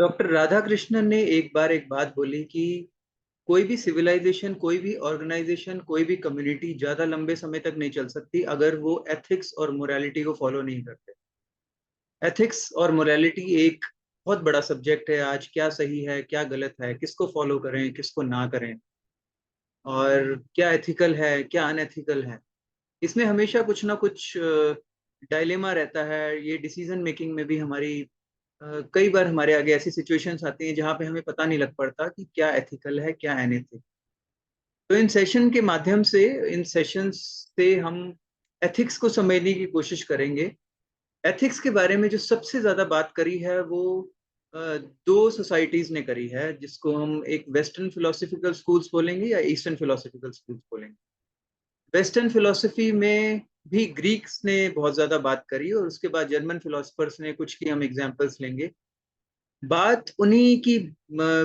Doctor Radhakrishnan ने एक बार एक बात बोली कि कोई भी सिविलाइजेशन, कोई भी ऑर्गेनाइजेशन, कोई भी कम्युनिटी ज्यादा लंबे समय तक नहीं चल सकती अगर वो एथिक्स और मोरालिटी को फॉलो नहीं करते। एथिक्स और मोरालिटी एक बहुत बड़ा सब्जेक्ट है। आज क्या सही है, क्या गलत है, किसको फॉलो करें, किसको ना करें, और क्या एथिकल है, क्या अनएथिकल है, इसमें हमेशा कुछ ना कुछ डायलेमा रहता है। ये डिसीजन मेकिंग में भी हमारी कई बार हमारे आगे ऐसी सिचुएशंस आती हैं जहां पे हमें पता नहीं लग पड़ता कि क्या एथिकल है, क्या अनएथिकल। तो इन सेशन के माध्यम से, इन सेशंस से हम एथिक्स को समझने की कोशिश करेंगे। एथिक्स के बारे में जो सबसे ज्यादा बात करी है वो दो सोसाइटीज ने करी है, जिसको हम एक वेस्टर्न फिलोसफिकल स्कूल्स बोलेंगे या ईस्टर्न फिलोसफिकल स्कूल्स बोलेंगे। वेस्टर्न फिलोसफी में भी ग्रीक्स ने बहुत ज्यादा बात करी और उसके बाद जर्मन फिलोसफर्स ने कुछ की हम एग्जांपल्स लेंगे। बात उन्हीं की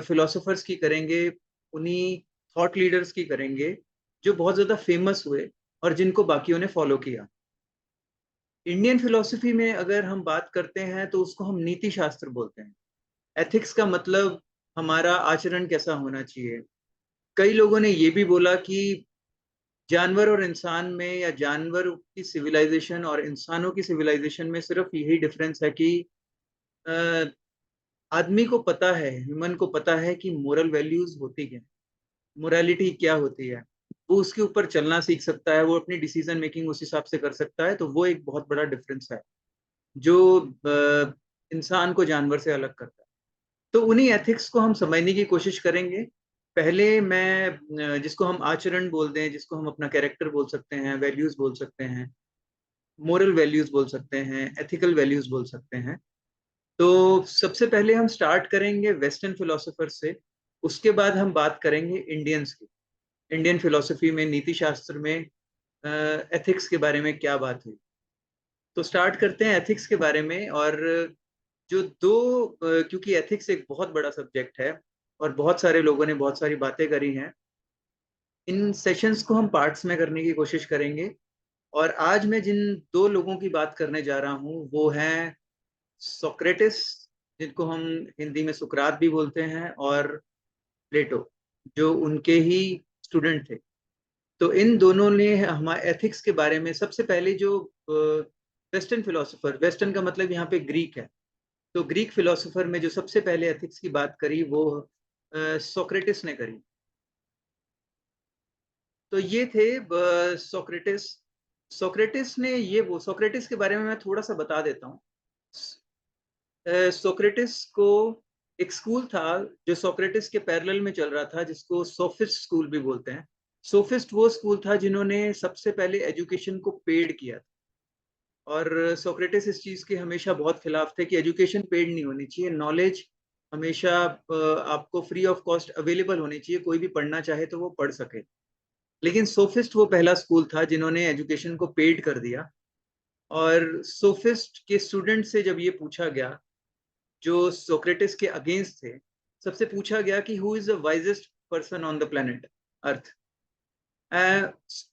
फिलोसोफर्स की करेंगे, उन्हीं थॉट लीडर्स की करेंगे जो बहुत ज्यादा फेमस हुए और जिनको बाकियों ने फॉलो किया। इंडियन फिलोसफी में अगर हम बात करते हैं तो उसको हम नीति शास्त्र बोलते हैं। एथिक्स का मतलब हमारा आचरण कैसा होना चाहिए। कई लोगों ने ये भी बोला कि जानवर और इंसान में, या जानवर की सिविलाइजेशन और इंसानों की सिविलाइजेशन में सिर्फ यही डिफरेंस है कि आदमी को पता है, ह्यूमन को पता है कि मोरल वैल्यूज होती क्या, मोरालिटी क्या होती है। वो उसके ऊपर चलना सीख सकता है, वो अपनी डिसीजन मेकिंग उस हिसाब से कर सकता है। तो वो एक बहुत बड़ा डिफरेंस है जो इंसान को जानवर से अलग करता है। तो उन्हीं एथिक्स को हम समझने की कोशिश करेंगे। पहले मैं जिसको हम आचरण बोलते हैं, जिसको हम अपना कैरेक्टर बोल सकते हैं, वैल्यूज बोल सकते हैं, मोरल वैल्यूज बोल सकते हैं, एथिकल वैल्यूज बोल सकते हैं। तो सबसे पहले हम स्टार्ट करेंगे वेस्टर्न फिलोसोफर से। उसके बाद हम बात करेंगे इंडियंस की। इंडियन फिलोसफी में, नीति शास्त्र में एथिक्स के बारे में क्या बात हुई। तो स्टार्ट करते हैं एथिक्स के बारे में। और जो दो क्योंकि एथिक्स एक बहुत बड़ा सब्जेक्ट है और बहुत सारे लोगों ने बहुत सारी बातें करी हैं, इन सेशंस को हम पार्ट्स में करने की कोशिश करेंगे। और आज मैं जिन दो लोगों की बात करने जा रहा हूँ वो हैं सोक्रेटिस, जिनको हम हिंदी में सुकरात भी बोलते हैं, और प्लेटो, जो उनके ही स्टूडेंट थे। तो इन दोनों ने हमारे एथिक्स के बारे में सबसे पहले जो वेस्टर्न फिलोसोफर, वेस्टर्न का मतलब यहाँ पे ग्रीक है, तो ग्रीक फिलोसोफर में जो सबसे पहले एथिक्स की बात करी वो सोक्रेटिस ने करी। तो ये थे सोक्रेटिस। सोक्रेटिस ने ये वो सोक्रेटिस के बारे में मैं थोड़ा सा बता देता हूँ। सोक्रेटिस को एक स्कूल था जो सोक्रेटिस के पैरेलल में चल रहा था, जिसको सोफिस्ट स्कूल भी बोलते हैं। सोफिस्ट वो स्कूल था जिन्होंने सबसे पहले एजुकेशन को पेड किया था। और सोक्रेटिस इस चीज के हमेशा बहुत खिलाफ थे कि एजुकेशन पेड नहीं होनी चाहिए, नॉलेज हमेशा आपको फ्री ऑफ कॉस्ट अवेलेबल होनी चाहिए, कोई भी पढ़ना चाहे तो वो पढ़ सके। लेकिन सोफिस्ट वो पहला स्कूल था जिन्होंने एजुकेशन को पेड कर दिया। और सोफिस्ट के स्टूडेंट से जब ये पूछा गया, जो सोक्रेटिस के अगेंस्ट थे, सबसे पूछा गया कि who is the wisest person on the planet earth.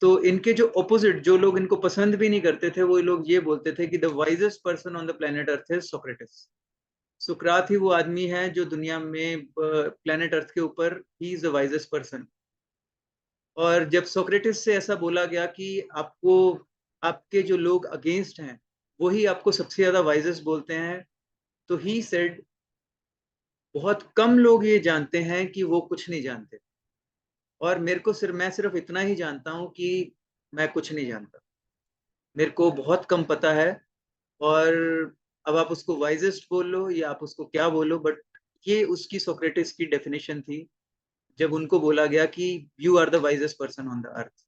तो इनके जो ऑपोजिट, जो लोग इनको पसंद भी नहीं करते थे, वो लोग ये बोलते थे कि the wisest person on the planet earth is Socrates. सुकरात ही वो आदमी है जो दुनिया में, प्लेनेट अर्थ के ऊपर, he is the wisest person. और जब सोक्रेटिस से ऐसा बोला गया कि आपको, आपके जो लोग अगेंस्ट हैं वही आपको सबसे ज्यादा वाइजेस्ट बोलते हैं, तो ही सेड, बहुत कम लोग ये जानते हैं कि वो कुछ नहीं जानते, और मेरे को सिर्फ, मैं सिर्फ इतना ही जानता हूँ कि मैं कुछ नहीं जानता, मेरे को बहुत कम पता है। और अब आप उसको वाइजेस्ट बोल लो या आप उसको क्या बोलो, बट ये उसकी सोक्रेटिस की डेफिनेशन थी जब उनको बोला गया कि you are the wisest person on the earth.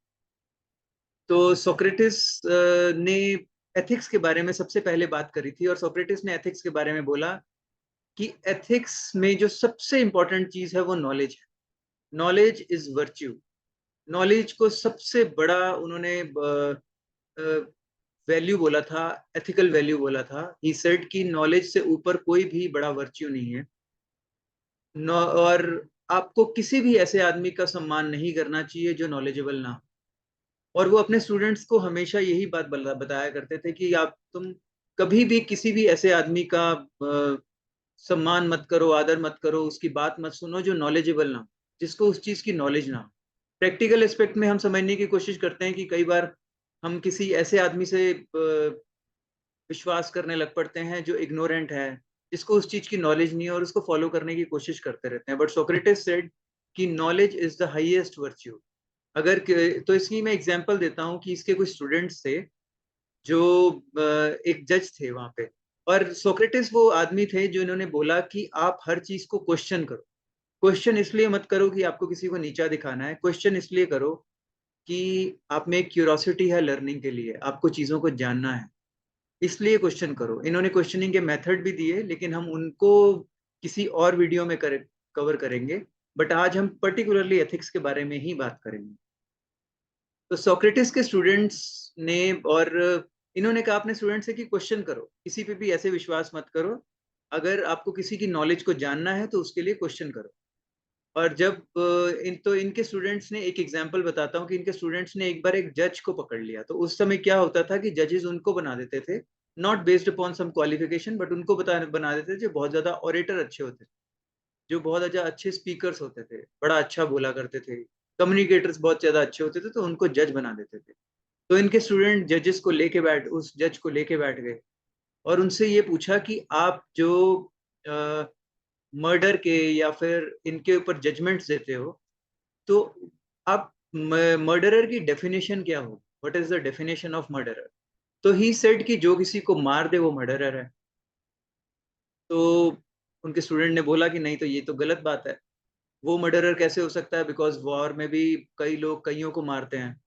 तो सोक्रेटिस ने एथिक्स के बारे में सबसे पहले बात करी थी, और सोक्रेटिस ने एथिक्स के बारे में बोला कि एथिक्स में जो सबसे इंपॉर्टेंट चीज है वो नॉलेज है। Knowledge is virtue. नॉलेज को सबसे बड़ा उन्होंने वैल्यू बोला था, एथिकल वैल्यू बोला था। ही सेड कि नॉलेज से ऊपर कोई भी बड़ा वर्च्यू नहीं है। और आपको किसी भी ऐसे आदमी का सम्मान नहीं करना चाहिए जो नॉलेजेबल ना हो। और वो अपने स्टूडेंट्स को हमेशा यही बात बताया करते थे कि आप, तुम कभी भी किसी भी ऐसे आदमी का सम्मान मत करो, आदर मत करो, उसकी बात मत सुनो जो नॉलेजेबल ना हो, जिसको उस चीज की नॉलेज ना हो। प्रैक्टिकल एस्पेक्ट में हम समझने की कोशिश करते हैं कि कई बार हम किसी ऐसे आदमी से विश्वास करने लग पड़ते हैं जो इग्नोरेंट है, जिसको उस चीज की नॉलेज नहीं है, और उसको फॉलो करने की कोशिश करते रहते हैं। बट सोक्रेटिस सेड कि knowledge is the highest virtue. अगर तो इसकी मैं एग्जांपल देता हूँ कि इसके कुछ स्टूडेंट्स थे जो एक जज थे वहां पे, और सोक्रेटिस वो आदमी थे जो इन्होंने बोला कि आप हर चीज को क्वेश्चन करो। क्वेश्चन इसलिए मत करो कि आपको किसी को नीचा दिखाना है, क्वेश्चन इसलिए करो कि आप में एक क्यूरोसिटी है लर्निंग के लिए, आपको चीजों को जानना है, इसलिए क्वेश्चन करो। इन्होंने क्वेश्चनिंग के मेथड भी दिए, लेकिन हम उनको किसी और वीडियो में कवर करेंगे। बट आज हम पर्टिकुलरली एथिक्स के बारे में ही बात करेंगे। तो सोक्रेटिस के स्टूडेंट्स ने, और इन्होंने कहा अपने स्टूडेंट से कि क्वेश्चन करो, किसी पे भी ऐसे विश्वास मत करो। अगर आपको किसी की नॉलेज को जानना है तो उसके लिए क्वेश्चन करो। और जब इनके स्टूडेंट्स ने, एक एग्जांपल बताता हूँ कि इनके स्टूडेंट्स ने एक बार एक जज को पकड़ लिया। तो उस समय क्या होता था कि जजेस उनको बना देते थे, not based upon some qualification, but उनको बना देते थे जो बहुत ज्यादा ऑरेटर अच्छे होते थे, जो बहुत ज्यादा अच्छे स्पीकर्स होते थे, बड़ा अच्छा बोला करते थे, कम्युनिकेटर्स बहुत ज्यादा अच्छे होते थे, तो उनको जज बना देते थे। तो इनके स्टूडेंट जजेस को लेके बैठ उस जज को लेके बैठ गए और उनसे ये पूछा कि आप जो मर्डर के या फिर इनके ऊपर जजमेंट्स देते हो, तो आप मर्डरर की डेफिनेशन क्या हो, what is the definition of murderer. तो ही सेड कि जो किसी को मार दे वो मर्डरर है। तो उनके स्टूडेंट ने बोला कि नहीं, तो ये तो गलत बात है, वो मर्डरर कैसे हो सकता है, बिकॉज वॉर में भी कई लोग कईयों को मारते हैं,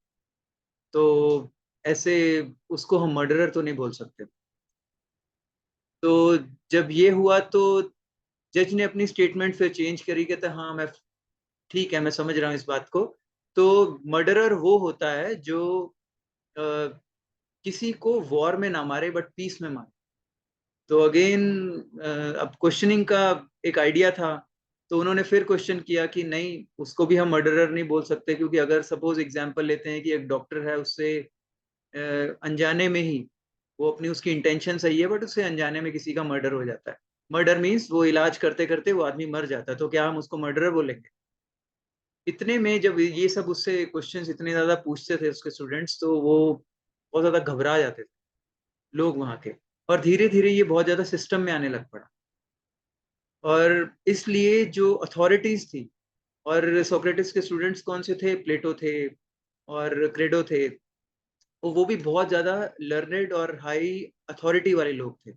तो ऐसे उसको हम मर्डरर तो नहीं बोल सकते। तो जब ये हुआ तो जज ने अपनी स्टेटमेंट फिर चेंज करी, कहता हाँ मैं, ठीक है मैं समझ रहा हूँ इस बात को। तो मर्डरर वो होता है जो अ, किसी को वॉर में ना मारे बट पीस में मारे। तो अगेन अब क्वेश्चनिंग का एक आइडिया था, तो उन्होंने फिर क्वेश्चन किया कि नहीं, उसको भी हम मर्डरर नहीं बोल सकते, क्योंकि अगर सपोज एग्जांपल लेते हैं कि एक डॉक्टर है, उससे अनजाने में ही, वो अपनी उसकी इंटेंशन सही है बट उससे अनजाने में किसी का मर्डर हो जाता है। मर्डर मीन्स वो इलाज करते करते वो आदमी मर जाता है, तो क्या हम उसको मर्डरर बोलेंगे। इतने में जब ये सब उससे क्वेश्चंस इतने ज्यादा पूछते थे उसके स्टूडेंट्स, तो वो बहुत ज्यादा घबरा जाते थे लोग वहाँ के, और धीरे धीरे ये बहुत ज्यादा सिस्टम में आने लग पड़ा। और इसलिए जो अथॉरिटीज थी, और सोक्रेटिस के स्टूडेंट्स कौन से थे, प्लेटो थे और क्रेडो थे, वो भी बहुत ज्यादा लर्नेड और हाई अथॉरिटी वाले लोग थे।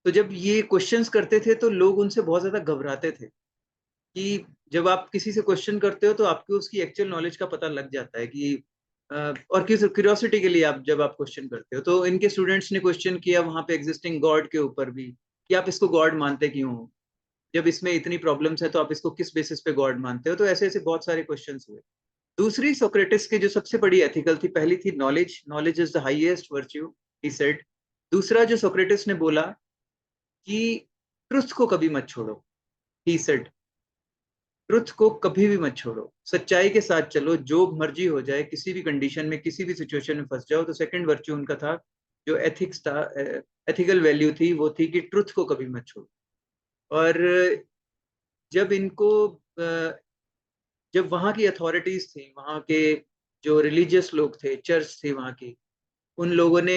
तो जब ये क्वेश्चंस करते थे तो लोग उनसे बहुत ज्यादा घबराते थे, कि जब आप किसी से क्वेश्चन करते हो तो आपको उसकी एक्चुअल नॉलेज का पता लग जाता है कि और किस क्यूरियोसिटी के लिए आप जब आप क्वेश्चन करते हो। तो इनके स्टूडेंट्स ने क्वेश्चन किया वहां पे एग्जिस्टिंग गॉड के ऊपर भी, कि आप इसको गॉड मानते क्यों हो, जब इसमें इतनी प्रॉब्लम्स है तो आप इसको किस बेसिस पे गॉड मानते हो। तो ऐसे ऐसे बहुत सारे क्वेश्चंस हुए। दूसरी सोक्रेटिस की जो सबसे बड़ी एथिकल थी, पहली थी knowledge, knowledge is the highest virtue, he said. दूसरा जो सोक्रेटिस ने बोला कि ट्रुथ को कभी मत छोड़ो, ही सेड, ट्रुथ को कभी भी मत छोड़ो, सच्चाई के साथ चलो, जो मर्जी हो जाए, किसी भी कंडीशन में किसी भी सिचुएशन में फंस जाओ। तो सेकंड वर्च्यू उनका था, जो एथिक्स था, एथिकल वैल्यू थी, वो थी कि ट्रुथ को कभी मत छोड़ो। और जब इनको जब वहाँ की अथॉरिटीज थी, वहाँ के जो रिलीजियस लोग थे, चर्च थी वहाँ की, उन लोगों ने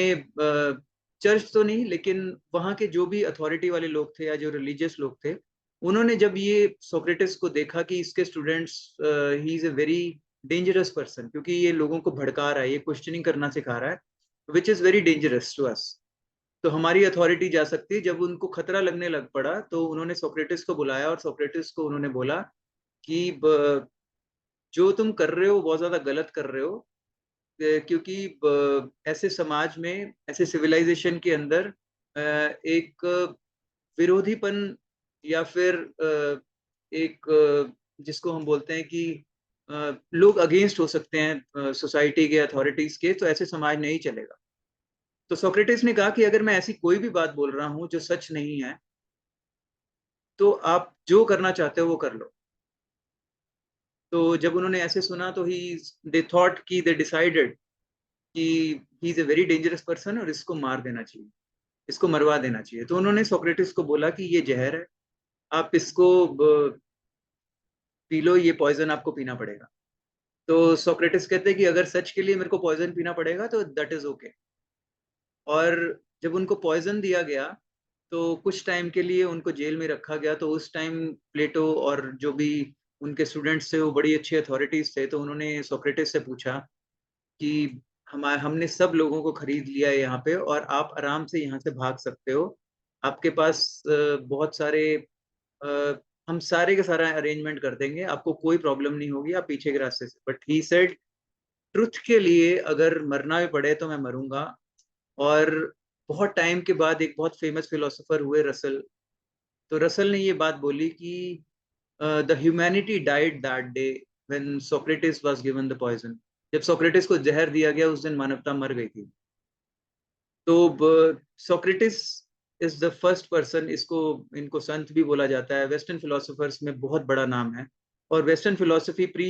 चर्च तो नहीं लेकिन वहाँ के जो भी अथॉरिटी वाले लोग थे या जो रिलीजियस लोग थे, उन्होंने जब ये सोक्रेटिस को देखा कि इसके students, he is a very dangerous person, क्योंकि ये लोगों को भड़का रहा है, ये क्वेश्चनिंग करना सिखा रहा है, which is very dangerous to us, तो हमारी अथॉरिटी जा सकती है। जब उनको खतरा लगने लग पड़ा तो उन्होंने सोक्रेटिस को बुलाया और सोक्रेटिस को उन्होंने बोला कि जो तुम कर रहे हो बहुत ज्यादा गलत कर रहे हो, क्योंकि ऐसे समाज में, ऐसे सिविलाइजेशन के अंदर एक विरोधीपन, या फिर एक जिसको हम बोलते हैं कि लोग अगेंस्ट हो सकते हैं सोसाइटी के, अथॉरिटीज के, तो ऐसे समाज नहीं चलेगा। तो सोक्रेटिस ने कहा कि अगर मैं ऐसी कोई भी बात बोल रहा हूं जो सच नहीं है, तो आप जो करना चाहते हो वो कर लो। तो जब उन्होंने ऐसे सुना तो ही दे थॉट कि दे डिसाइडेड कि he is a very dangerous person और इसको मार देना चाहिए। इसको मरवा देना चाहिए। तो उन्होंने सोक्रेटिस को बोला कि ये जहर है, आप इसको पी लो, ये पॉइजन आपको पीना पड़ेगा। तो सोक्रेटिस कहते हैं कि अगर सच के लिए मेरे को पॉइजन पीना पड़ेगा तो दैट इज ओके। और जब उनको पॉइजन दिया गया तो कुछ टाइम के लिए उनको जेल में रखा गया। तो उस टाइम प्लेटो और जो भी उनके स्टूडेंट्स थे वो बड़ी अच्छी अथॉरिटीज थे, तो उन्होंने सोक्रेटिस से पूछा कि हमने सब लोगों को खरीद लिया है यहाँ पे और आप आराम से यहाँ से भाग सकते हो। आपके पास बहुत सारे अ, हम सारे का सारा अरेंजमेंट कर देंगे, आपको कोई प्रॉब्लम नहीं होगी, आप पीछे के रास्ते से। बट ही सेड ट्रुथ के लिए अगर मरना भी पड़े तो मैं मरूंगा। और बहुत टाइम के बाद एक बहुत फेमस फिलोसोफर हुए रसल, तो रसल ने ये बात बोली कि the humanity died that day when Socrates was given the poison. जब सोक्रेटिस को जहर दिया गया उस दिन मानवता मर गई थी। तो Socrates is the first person, इसको इनको संत भी बोला जाता है, वेस्टर्न फिलोसोफर्स में बहुत बड़ा नाम है। और western philosophy pre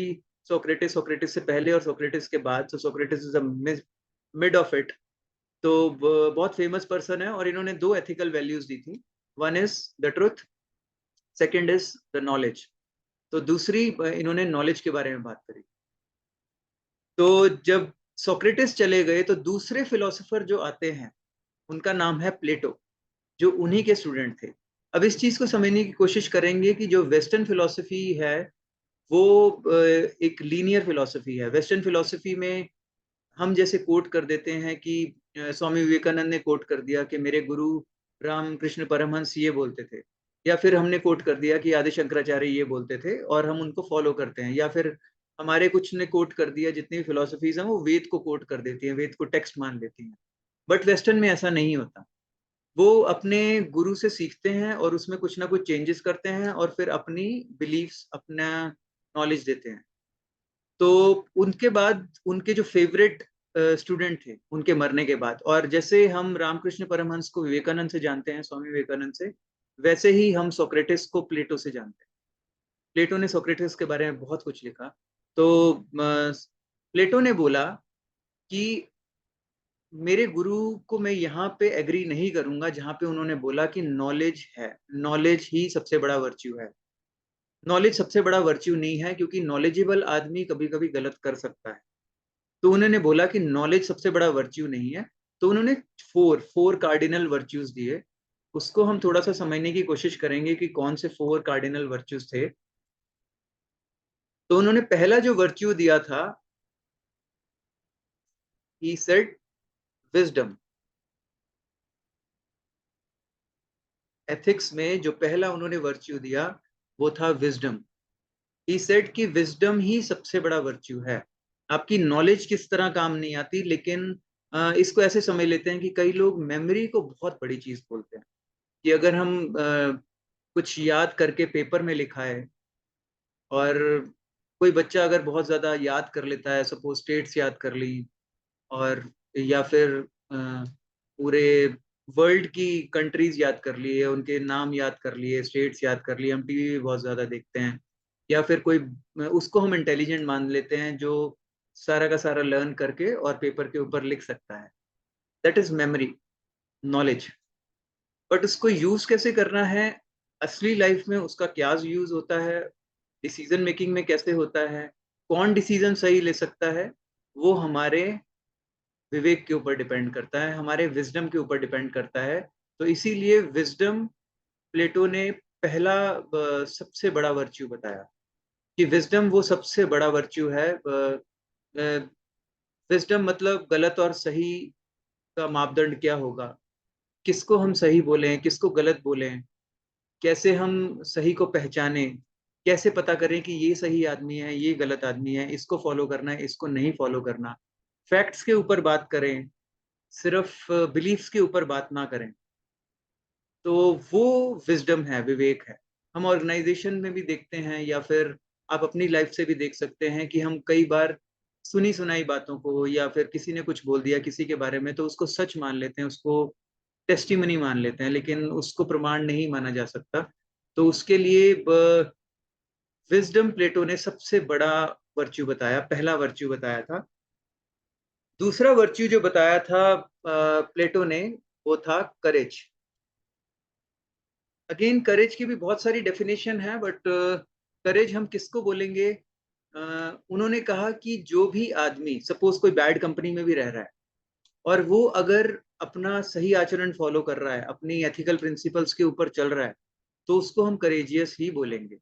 Socrates, Socrates से पहले और सोक्रेटिस के बाद, तो Socrates is the mid of it. तो बहुत फेमस पर्सन है और इन्होंने दो एथिकल वैल्यूज दी थी। One is the truth, second is the knowledge. तो दूसरी इन्होंने नॉलेज के बारे में बात करी। तो जब सोक्रेटिस चले गए तो दूसरे फिलोसोफर जो आते हैं उनका नाम है प्लेटो, जो उन्हीं के स्टूडेंट थे। अब इस चीज को समझने की कोशिश करेंगे कि जो वेस्टर्न फिलोसफी है वो एक लीनियर फिलोसफी है। वेस्टर्न फिलोसफी में हम जैसे कोट कर देते हैं कि स्वामी विवेकानंद ने कोट कर दिया कि मेरे गुरु रामकृष्ण परमहंस ये बोलते थे, या फिर हमने कोट कर दिया कि आदि शंकराचार्य ये बोलते थे और हम उनको फॉलो करते हैं, या फिर हमारे कुछ ने कोट कर दिया, जितनी भी फिलोसफीज हैं वो वेद को कोट कर देती हैं, वेद को टेक्स्ट मान लेती हैं। बट वेस्टर्न में ऐसा नहीं होता। वो अपने गुरु से सीखते हैं और उसमें कुछ ना कुछ चेंजेस करते हैं और फिर अपनी बिलीफ्स, अपना नॉलेज देते हैं। तो उनके बाद उनके जो फेवरेट स्टूडेंट थे उनके मरने के बाद, और जैसे हम रामकृष्ण परमहंस को विवेकानंद से जानते हैं, स्वामी विवेकानंद से, वैसे ही हम सोक्रेटिस को प्लेटो से जानते हैं। प्लेटो ने सोक्रेटिस के बारे में बहुत कुछ लिखा। तो प्लेटो ने बोला कि मेरे गुरु को मैं यहाँ पे एग्री नहीं करूंगा जहां पे उन्होंने बोला कि नॉलेज है, नॉलेज ही सबसे बड़ा वर्च्यू है। नॉलेज सबसे बड़ा वर्च्यू नहीं है, क्योंकि नॉलेजेबल आदमी कभी कभी गलत कर सकता है। तो उन्होंने बोला कि नॉलेज सबसे बड़ा वर्च्यू नहीं है। तो उन्होंने फोर फोर कार्डिनल वर्च्यूज दिए। उसको हम थोड़ा सा समझने की कोशिश करेंगे कि कौन से फोर कार्डिनल वर्च्यूज थे। तो उन्होंने पहला जो वर्च्यू दिया था, ही सेड विजडम। एथिक्स में जो पहला उन्होंने वर्च्यू दिया वो था विजडम। ही सेड कि विजडम ही सबसे बड़ा वर्च्यू है। आपकी नॉलेज किस तरह काम नहीं आती, लेकिन इसको ऐसे समझ लेते हैं कि कई लोग मेमोरी को बहुत बड़ी चीज बोलते हैं, कि अगर हम कुछ याद करके पेपर में लिखा है, और कोई बच्चा अगर बहुत ज्यादा याद कर लेता है, सपोज स्टेट्स याद कर ली, और या फिर पूरे वर्ल्ड की कंट्रीज याद कर लिए, उनके नाम याद कर लिए, स्टेट्स याद कर लिए, हम टीवी भी बहुत ज्यादा देखते हैं, या फिर कोई, उसको हम इंटेलिजेंट मान लेते हैं जो सारा का सारा लर्न करके और पेपर के ऊपर लिख सकता है। That is memory, knowledge. But उसको यूज कैसे करना है, असली लाइफ में उसका क्या यूज होता है, डिसीजन मेकिंग में कैसे होता है, कौन डिसीजन सही ले सकता है, वो हमारे विवेक के ऊपर डिपेंड करता है, हमारे विजडम के ऊपर डिपेंड करता है। तो इसीलिए विजडम प्लेटो ने पहला सबसे बड़ा वर्च्यू बताया, कि विजडम वो सबसे बड़ा वर्च्यू है। विजडम मतलब गलत और सही का मापदंड क्या होगा, किसको हम सही बोलें, किसको गलत बोलें, कैसे हम सही को पहचाने, कैसे पता करें कि ये सही आदमी है, ये गलत आदमी है, इसको फॉलो करना है, इसको नहीं फॉलो करना। फैक्ट्स के ऊपर बात करें, सिर्फ बिलीफ्स के ऊपर बात ना करें। तो वो विजडम है, विवेक है। हम ऑर्गेनाइजेशन में भी देखते हैं, या फिर आप अपनी लाइफ से भी देख सकते हैं कि हम कई बार सुनी सुनाई बातों को, या फिर किसी ने कुछ बोल दिया किसी के बारे में, तो उसको सच मान लेते हैं, उसको टेस्टिमनी मान लेते हैं, लेकिन उसको प्रमाण नहीं माना जा सकता। तो उसके लिए विजडम प्लेटो ने सबसे बड़ा वर्च्यू बताया, पहला वर्च्यू बताया था। दूसरा वर्च्यू जो बताया था प्लेटो ने, वो था करेज। अगेन करेज की भी बहुत सारी डेफिनेशन है, बट करेज हम किसको बोलेंगे? उन्होंने कहा कि जो भी आदमी, सपोज कोई बैड कंपनी में भी रह रहा है और वो अगर अपना सही आचरण फॉलो कर रहा है, अपनी एथिकल प्रिंसिपल्स के ऊपर चल रहा है, तो उसको हम करेजियस ही बोलेंगे।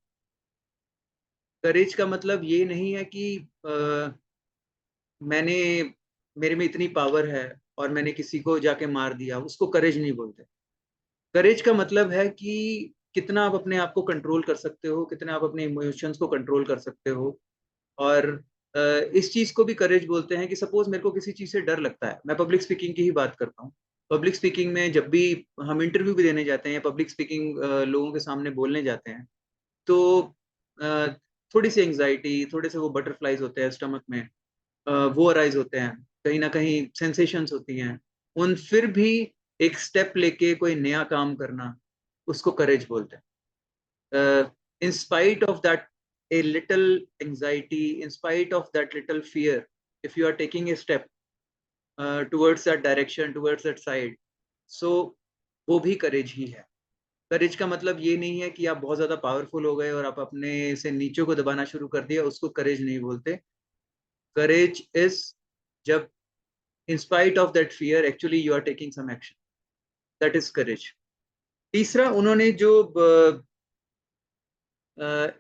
करेज का मतलब ये नहीं है कि मैंने मेरे में इतनी पावर है और मैंने किसी को जाके मार दिया, उसको करेज नहीं बोलते। करेज का मतलब है कि कितना आप अपने आप को कंट्रोल कर सकते हो, कितना आप अपने इमोशंस को कंट्रोल कर सकते हो। और इस चीज को भी करेज बोलते हैं कि सपोज मेरे को किसी चीज से डर लगता है, मैं पब्लिक स्पीकिंग की ही बात करता हूँ। पब्लिक स्पीकिंग में जब भी हम इंटरव्यू भी देने जाते हैं, पब्लिक स्पीकिंग लोगों के सामने बोलने जाते हैं, तो अ, थोड़ी सी एंग्जाइटी, थोड़े से वो बटरफ्लाइज होते हैं स्टमक में, वो अराइज होते हैं, कहीं ना कहीं सेंसेशंस होती हैं। उन फिर भी एक स्टेप लेके कोई नया काम करना, उसको करेज बोलते हैं। In spite of that a little anxiety, in spite of that little fear, if you are taking a step towards that direction, towards that side, so वो भी करेज ही है। करेज का मतलब ये नहीं है कि आप बहुत ज्यादा पावरफुल हो गए और आप अपने से नीचे को दबाना शुरू कर दिया, उसको करेज नहीं बोलते। करेज इज जब in spite of that fear actually you are taking some action, that is courage। तीसरा उन्होंने जो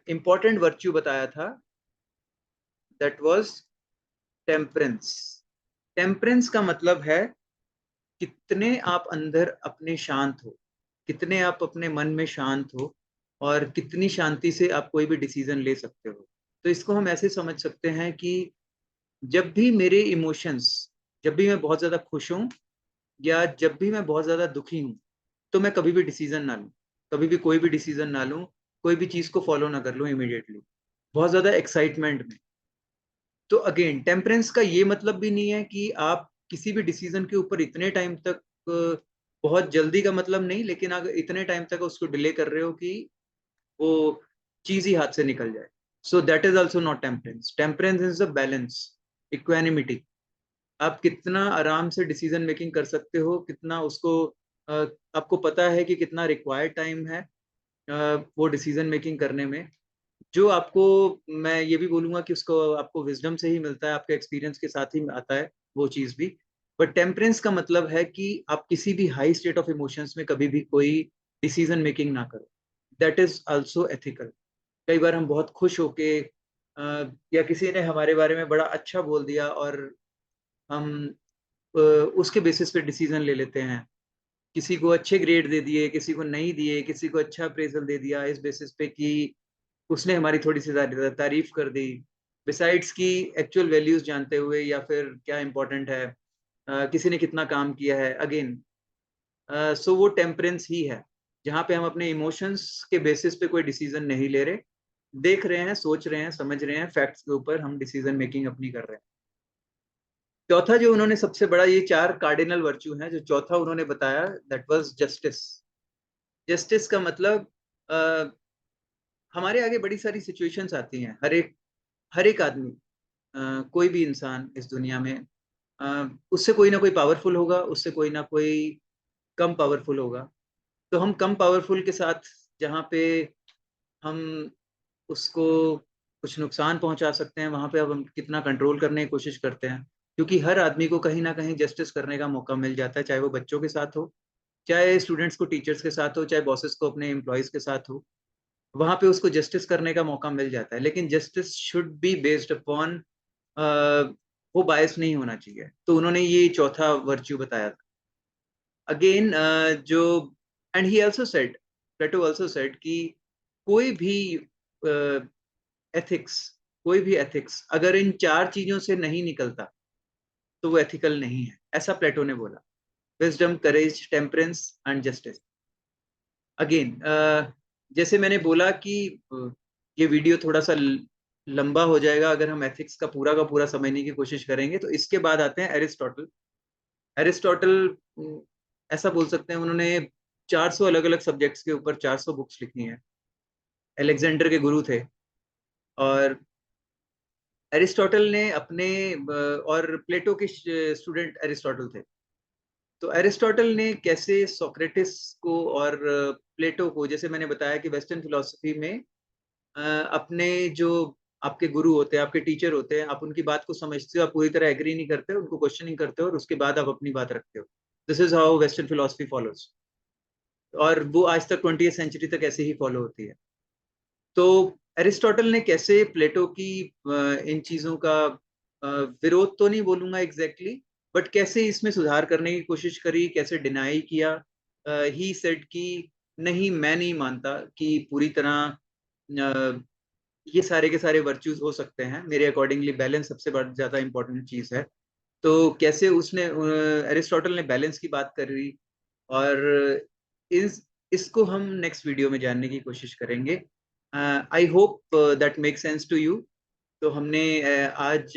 इम्पोर्टेंट वर्च्यू बताया था, दैट वाज टेम्परेंस। टेम्परेंस का मतलब है कितने आप अंदर अपने शांत हो, कितने आप अपने मन में शांत हो, और कितनी शांति से आप कोई भी डिसीजन ले सकते हो। तो इसको हम ऐसे समझ सकते हैं कि जब भी मेरे इमोशंस, जब भी मैं बहुत ज्यादा खुश हूं या जब भी मैं बहुत ज्यादा दुखी हूं, तो मैं कभी भी डिसीजन ना लूं, कभी भी कोई भी डिसीजन ना लूं, कोई भी चीज को फॉलो ना कर लूं इमीडिएटली, बहुत ज्यादा एक्साइटमेंट में। तो अगेन टेम्परेंस का ये मतलब भी नहीं है कि आप किसी भी डिसीजन के ऊपर इतने टाइम तक, बहुत जल्दी का मतलब नहीं, लेकिन अगर इतने टाइम तक उसको डिले कर रहे हो कि वो चीज ही हाथ से निकल जाए, so that is also not temperance. Temperance is a balance, equanimity. आप कितना आराम से डिसीजन मेकिंग कर सकते हो, कितना उसको आपको पता है कि कितना रिक्वायर्ड टाइम है वो डिसीजन मेकिंग करने में, जो आपको, मैं ये भी बोलूंगा कि उसको आपको विजडम से ही मिलता है, आपके एक्सपीरियंस के साथ ही आता है वो चीज भी। बट टेम्परेंस का मतलब है कि आप किसी भी हाई स्टेट ऑफ इमोशंस में कभी भी कोई डिसीजन मेकिंग ना करो, दैट इज आल्सो एथिकल। कई बार हम बहुत खुश होके या किसी ने हमारे बारे में बड़ा अच्छा बोल दिया और हम उसके बेसिस पे डिसीजन ले लेते हैं, किसी को अच्छे ग्रेड दे दिए, किसी को नहीं दिए, किसी को अच्छा अप्रेजल दे दिया इस बेसिस पे कि उसने हमारी थोड़ी सी तारीफ कर दी, बिसाइड्स की एक्चुअल वैल्यूज जानते हुए, या फिर क्या इंपॉर्टेंट है, किसी ने कितना काम किया है। अगेन सो वो टेम्परेंस ही है, जहाँ पे हम अपने इमोशंस के बेसिस पे कोई डिसीजन नहीं ले रहे, देख रहे हैं, सोच रहे हैं, समझ रहे हैं, फैक्ट्स के ऊपर हम डिसीजन मेकिंग अपनी कर रहे हैं। चौथा जो उन्होंने सबसे बड़ा, ये चार कार्डिनल वर्च्यू हैं, जो चौथा उन्होंने बताया, दैट वाज जस्टिस। जस्टिस का मतलब हमारे आगे बड़ी सारी सिचुएशंस आती हैं, हर एक आदमी, कोई भी इंसान इस दुनिया में, उससे कोई ना कोई पावरफुल होगा, उससे कोई ना कोई कम पावरफुल होगा। तो हम कम पावरफुल के साथ जहाँ पे हम उसको कुछ नुकसान पहुंचा सकते हैं, वहां पे अब हम कितना कंट्रोल करने की कोशिश करते हैं, क्योंकि हर आदमी को कहीं ना कहीं जस्टिस करने का मौका मिल जाता है, चाहे वो बच्चों के साथ हो, चाहे स्टूडेंट्स को टीचर्स के साथ हो, चाहे बॉसेस को अपने एम्प्लॉयज के साथ हो, वहां पे उसको जस्टिस करने का मौका मिल जाता है। लेकिन justice should be based upon, वो बायस नहीं होना चाहिए। तो उन्होंने ये चौथा वर्च्यू बताया था। अगेन जो, and he also said, Plato also said कि कोई भी एथिक्स, कोई भी एथिक्स अगर इन चार चीजों से नहीं निकलता, तो वो एथिकल नहीं है, ऐसा प्लेटो ने बोला। Wisdom, courage, temperance and justice. Again जैसे मैंने बोला कि ये वीडियो थोड़ा सा लंबा हो जाएगा अगर हम एथिक्स का पूरा समझने की कोशिश करेंगे। तो इसके बाद आते हैं एरिस्टोटल। एरिस्टोटल, ऐसा बोल सकते हैं, उन्होंने 400 अलग अलग सब्जेक्ट्स के ऊपर 400 बुक्स लिखी हैं। अलेक्जेंडर के गुरु थे। और एरिस्टोटल ने अपने और प्लेटो के स्टूडेंट एरिस्टोटल थे। तो एरिस्टोटल ने कैसे सोक्रेटिस को और प्लेटो को, जैसे मैंने बताया कि वेस्टर्न फिलोसफी में अपने जो आपके गुरु होते हैं, आपके टीचर होते हैं, आप उनकी बात को समझते हो, आप पूरी तरह एग्री नहीं करते, उनको क्वेश्चनिंग करते हो और उसके बाद आप अपनी बात रखते हो। This is how western philosophy follows, और वो आज तक 20वीं सेंचुरी तक ऐसे ही फॉलो होती है। तो एरिस्टोटल ने कैसे प्लेटो की इन चीजों का विरोध तो नहीं बोलूंगा एग्जैक्टली, बट कैसे इसमें सुधार करने की कोशिश करी, कैसे डिनाई किया। ही सेड कि नहीं, मैं नहीं मानता कि पूरी तरह ये सारे के सारे वर्च्यूज हो सकते हैं, मेरे अकॉर्डिंगली बैलेंस सबसे ज्यादा इंपॉर्टेंट चीज है। तो कैसे उसने एरिस्टोटल ने बैलेंस की बात करी, और इस इसको हम नेक्स्ट वीडियो में जानने की कोशिश करेंगे। I hope that make sense to you. तो हमने आज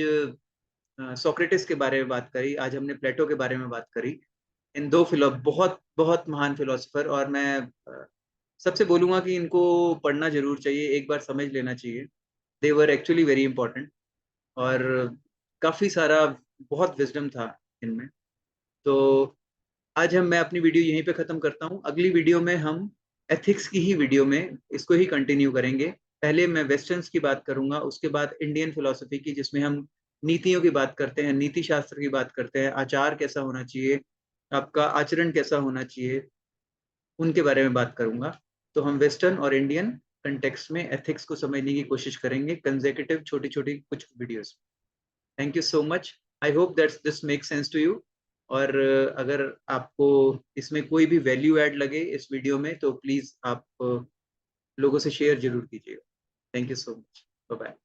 सोक्रेटिस के बारे में बात करी, आज हमने प्लेटो के बारे में बात करी। इन दो बहुत बहुत महान फिलोसोफर, और मैं सबसे बोलूंगा कि इनको पढ़ना जरूर चाहिए, एक बार समझ लेना चाहिए। दे वर एक्चुअली वेरी इंपॉर्टेंट, और काफी सारा बहुत विजडम था इनमें। तो आज मैं अपनी वीडियो यहीं पे खत्म करता हूँ। अगली वीडियो में हम एथिक्स की ही वीडियो में इसको ही कंटिन्यू करेंगे। पहले मैं वेस्टर्न्स की बात करूंगा, उसके बाद इंडियन फिलोसफी की, जिसमें हम नीतियों की बात करते हैं, नीति शास्त्र की बात करते हैं, आचार कैसा होना चाहिए, आपका आचरण कैसा होना चाहिए, उनके बारे में बात करूंगा। तो हम वेस्टर्न और इंडियन कंटेक्स्ट में एथिक्स को समझने की कोशिश करेंगे, कंसेक्यूटिव छोटी छोटी कुछ videos. Thank you so much. I hope that this make sense to you. और अगर आपको इसमें कोई भी वैल्यू ऐड लगे इस वीडियो में, तो प्लीज आप लोगों से शेयर जरूर कीजिएगा। Thank you so much. Bye bye.